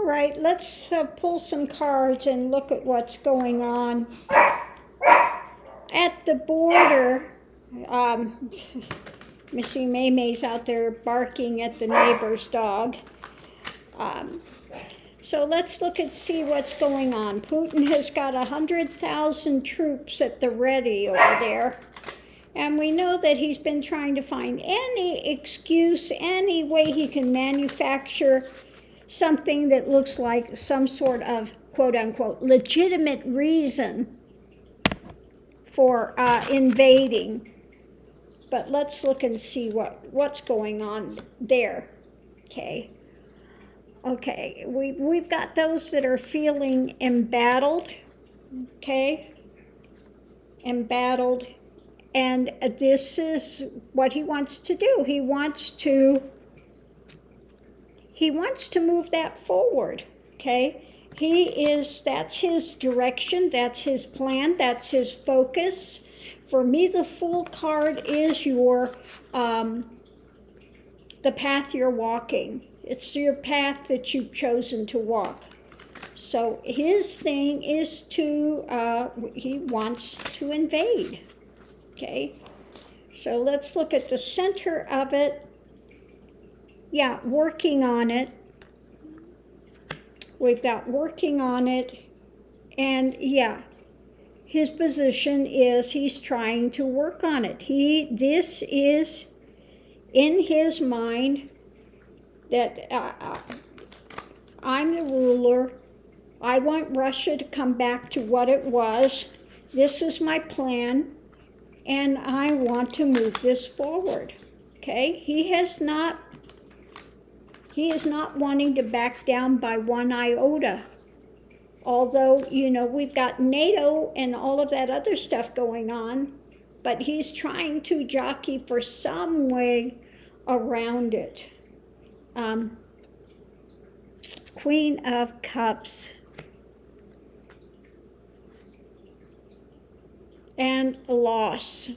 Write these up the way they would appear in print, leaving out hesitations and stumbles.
right, let's pull some cards and look at what's going on. At the border, Missy Maymay's out there barking at the neighbor's dog. So let's look and see what's going on. Putin has got 100,000 troops at the ready over there. And we know that he's been trying to find any excuse, any way he can manufacture something that looks like some sort of quote-unquote legitimate reason for invading. But let's look and see what's going on there. Okay, we've got those that are feeling embattled, embattled, and this is what he wants to do. He wants to move that forward, that's his direction, that's his plan, that's his focus. For me, the Fool card is your, the path you're walking. It's your path that you've chosen to walk. So his thing is he wants to invade, So let's look at the center of it. Yeah, working on it. We've got working on it. And yeah, his position is he's trying to work on it. This is in his mind that I'm the ruler. I want Russia to come back to what it was. This is my plan, and I want to move this forward. He is not wanting to back down by one iota. Although, we've got NATO and all of that other stuff going on, but he's trying to jockey for some way around it. Queen of Cups. And loss.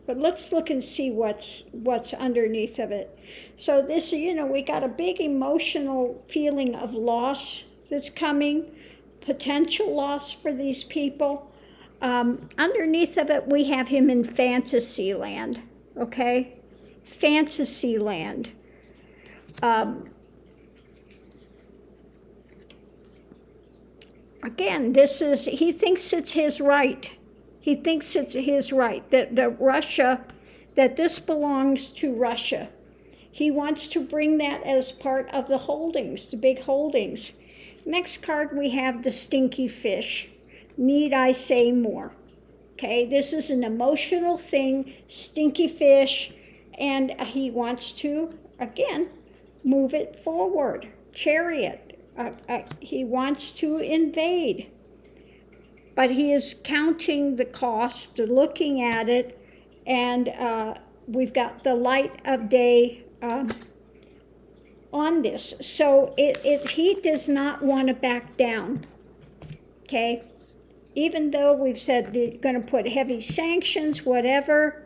But let's look and see what's underneath of it. So this, we got a big emotional feeling of loss that's coming, potential loss for these people. Underneath of it, we have him in fantasy land, Fantasy land. Again, he thinks it's his right. He thinks it's his right that Russia, that this belongs to Russia. He wants to bring that as part of the holdings, the big holdings. Next card, we have the stinky fish. Need I say more? This is an emotional thing, stinky fish, and he wants to, again, move it forward. Chariot. He wants to invade. But he is counting the cost, looking at it, and we've got the light of day on this. So he does not want to back down, Even though we've said they're going to put heavy sanctions, whatever,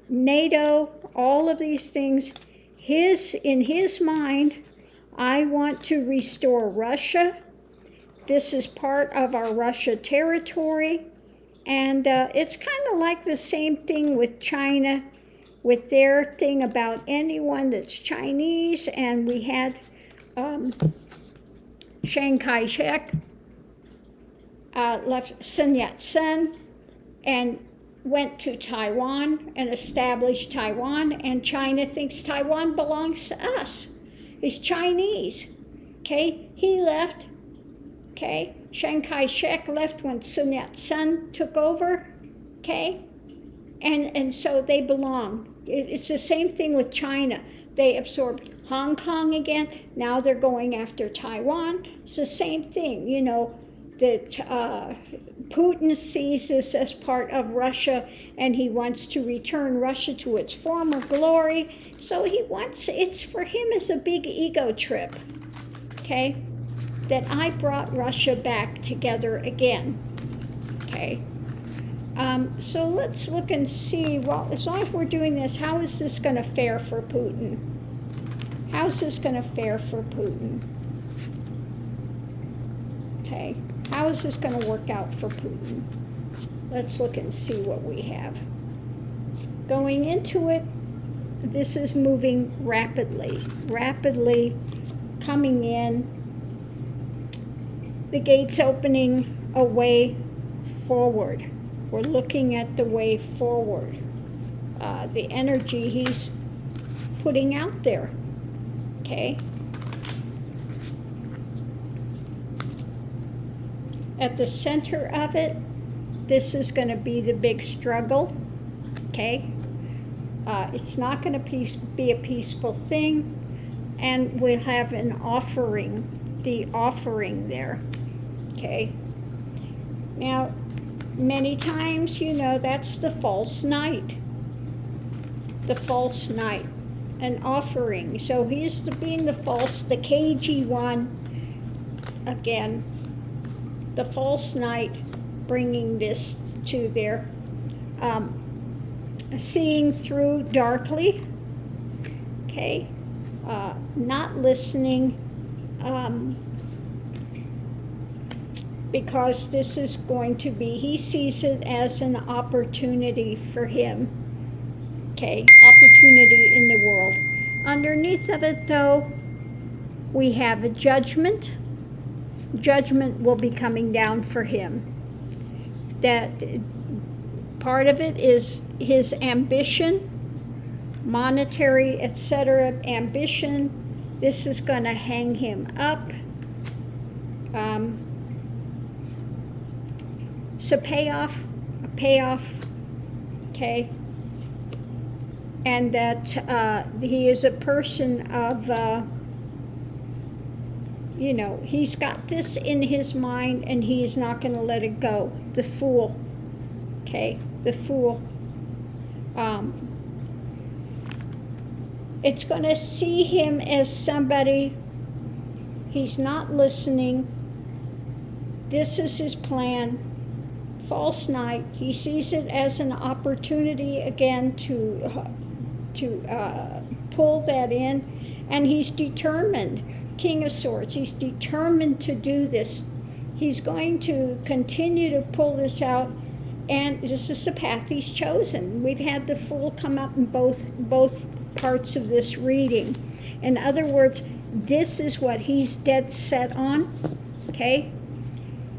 NATO, all of these things, in his mind, I want to restore Russia. This is part of our Russia territory, and it's kind of like the same thing with China, with their thing about anyone that's Chinese, and we had Chiang Kai-shek left Sun Yat-sen and went to Taiwan and established Taiwan, and China thinks Taiwan belongs to us. It's Chinese, He left. Chiang Kai-shek left when Sun Yat-sen took over, and so they belong. It's the same thing with China. They absorbed Hong Kong again. Now they're going after Taiwan. It's the same thing, that Putin sees this as part of Russia, and he wants to return Russia to its former glory. So it's for him as a big ego trip, that I brought Russia back together again, So let's look and see, well, as long as we're doing this, how is this going to fare for Putin? How's this going to fare for Putin? Okay, how is this going to work out for Putin? Let's look and see what we have. Going into it, this is moving rapidly coming in. The gate's opening a way forward. We're looking at the way forward. The energy he's putting out there, okay? At the center of it, this is going to be the big struggle, okay? It's not going to be a peaceful thing, and we'll have an offering, the offering there, okay? Now, many times, you know, that's the false knight. The false knight, an offering. So he's being the cagey one. Again, the false knight bringing this to their seeing through darkly, okay, not listening, because this is going to be, he sees it as an opportunity for him, okay, opportunity in the world. Underneath of it, though, we have a judgment. Judgment will be coming down for him. That part of it is his ambition, monetary, etc. ambition. This is going to hang him up. So payoff, okay? And that he is a person of, you know, he's got this in his mind and he is not going to let it go. The fool, okay? The fool. It's going to see him as somebody, he's not listening. This is his plan. False knight, he sees it as an opportunity again to pull that in, and he's determined. King of Swords, he's determined to do this. He's going to continue to pull this out, and this is the path he's chosen. We've had the Fool come up in both parts of this reading. In other words, this is what he's dead set on, okay?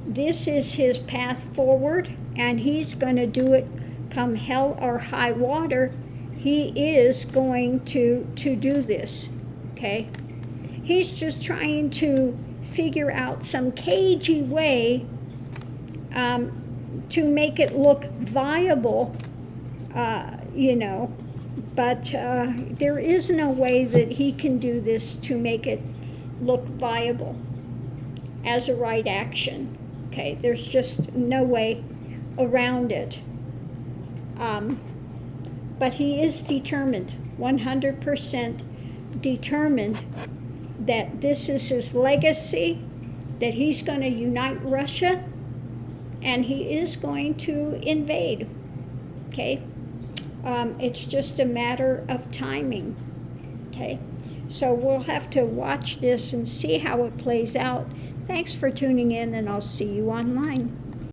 This is his path forward, and he's going to do it come hell or high water. He is going to do this, okay? He's just trying to figure out some cagey way to make it look viable, you know, but there is no way that he can do this to make it look viable as a right action. Okay, there's just no way around it. But he is determined, 100% determined, that this is his legacy, that he's going to unite Russia, and he is going to invade. Okay? It's just a matter of timing. Okay? So we'll have to watch this and see how it plays out. Thanks for tuning in, and I'll see you online.